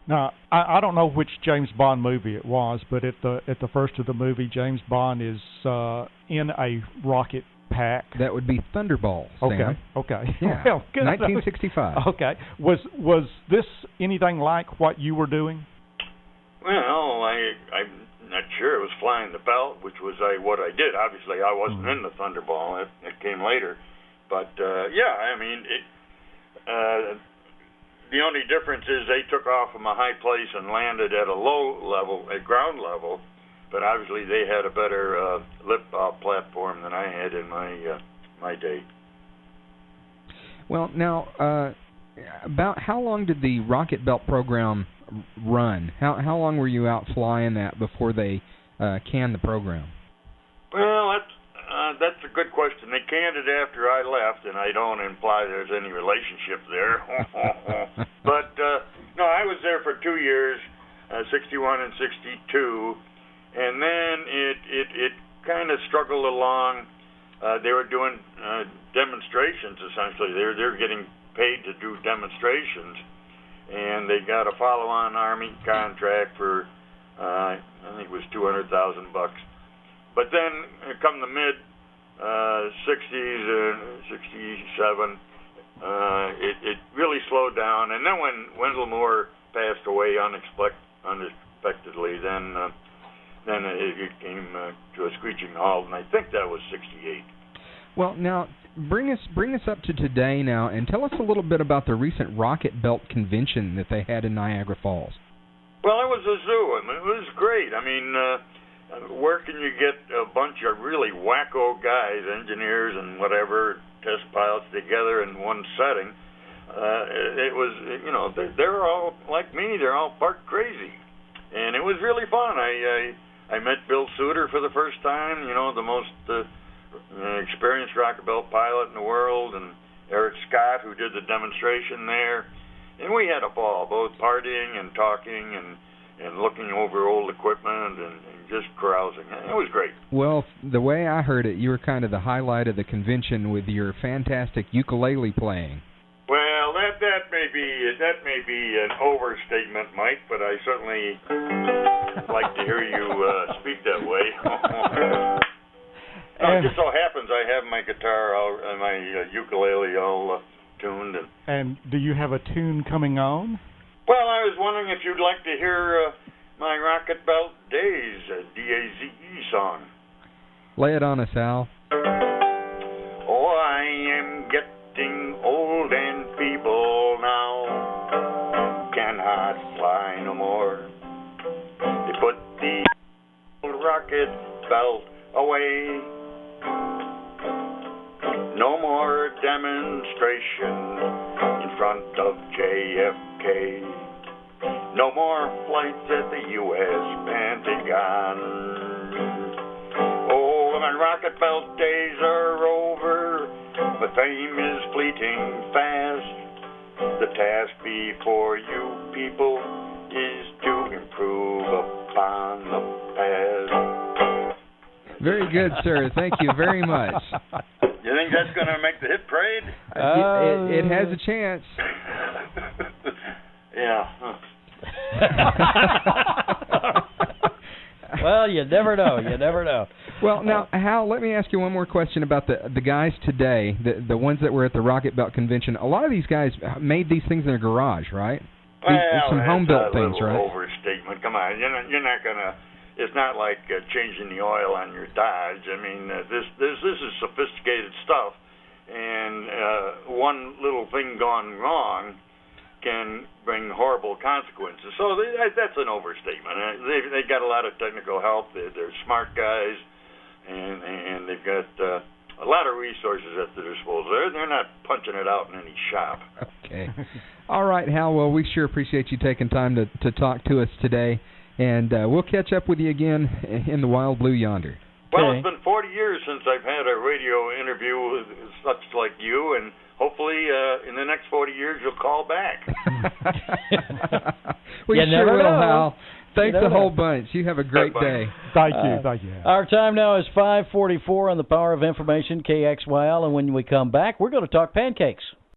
Now, I don't know which James Bond movie it was, but at the first of the movie, James Bond is in a rocket pack. That would be Thunderball, Sam. Okay. Yeah, Well, good. 1965. Okay. Was this anything like what you were doing? Well, I'm not sure. It was flying the belt, which was what I did. Obviously, I wasn't in the Thunderball. It came later. But, yeah, I mean, the only difference is they took off from a high place and landed at a low level, at ground level. But obviously, they had a better lift-off platform than I had in my day. Well, now, about how long did the rocket belt program run? How long were you out flying that before they canned the program? Well, that's a good question. They canned it after I left, and I don't imply there's any relationship there. But, no, I was there for 2 years, 61 and 62, and then it kind of struggled along. They were doing demonstrations, essentially. They were getting paid to do demonstrations, and they got a follow-on Army contract for, I think it was $200,000. But then, come the mid-60s and 67, it really slowed down. And then when Wendell Moore passed away unexpectedly, then it came to a screeching halt, and I think that was 68. Well, now, bring us up to today now, and tell us a little bit about the recent Rocket Belt Convention that they had in Niagara Falls. Well, it was a zoo. I mean, it was great. I mean, where can you get a bunch of really wacko guys, engineers and whatever, test pilots together in one setting? It was, you know, they're all like me. They're all part crazy, and it was really fun. I met Bill Suter for the first time. You know, the most experienced rocket belt pilot in the world, and Eric Scott, who did the demonstration there. And we had a ball, both partying and talking and looking over old equipment and just carousing. It was great. Well, the way I heard it, you were kind of the highlight of the convention with your fantastic ukulele playing. Well, that may be an overstatement, Mike, but I certainly like to hear you speak that way. It just so happens I have my guitar, my ukulele all tuned. And do you have a tune coming on? Well, I was wondering if you'd like to hear my Rocket Belt Days, D-A-Z-E song. Lay it on us, Al. Oh, I am getting old and feeble now, cannot fly no more. They put the rocket belt away. No more demonstration in front of JFK. No more flights at the U.S. Pentagon. Oh, my rocket belt days are over. My fame is fleeting fast. The task before you people is to improve upon the past. Very good, sir. Thank you very much. You think that's going to make the hit parade? It has a chance. Yeah. Well, you never know. You never know. Well, now, Hal, let me ask you one more question about the guys today, the ones that were at the Rocket Belt Convention. A lot of these guys made these things in their garage, right? Well, some home-built things, right? Overstatement. Come on, you're not going to. It's not like changing the oil on your Dodge. I mean, this is sophisticated stuff, and one little thing gone wrong can bring horrible consequences. So that's an overstatement. They got a lot of technical help. They're smart guys, and they've got a lot of resources at their disposal. They're not punching it out in any shop. Okay. All right, Hal. Well, we sure appreciate you taking time to talk to us today. And we'll catch up with you again in the wild blue yonder. Well, it's been 40 years since I've had a radio interview with such like you, and hopefully in the next 40 years you'll call back. We sure will, Hal. Thanks a whole bunch. You have a great day. Thank you. Thank you. Our time now is 5:44 on the Power of Information, KXYL, and when we come back, we're going to talk pancakes.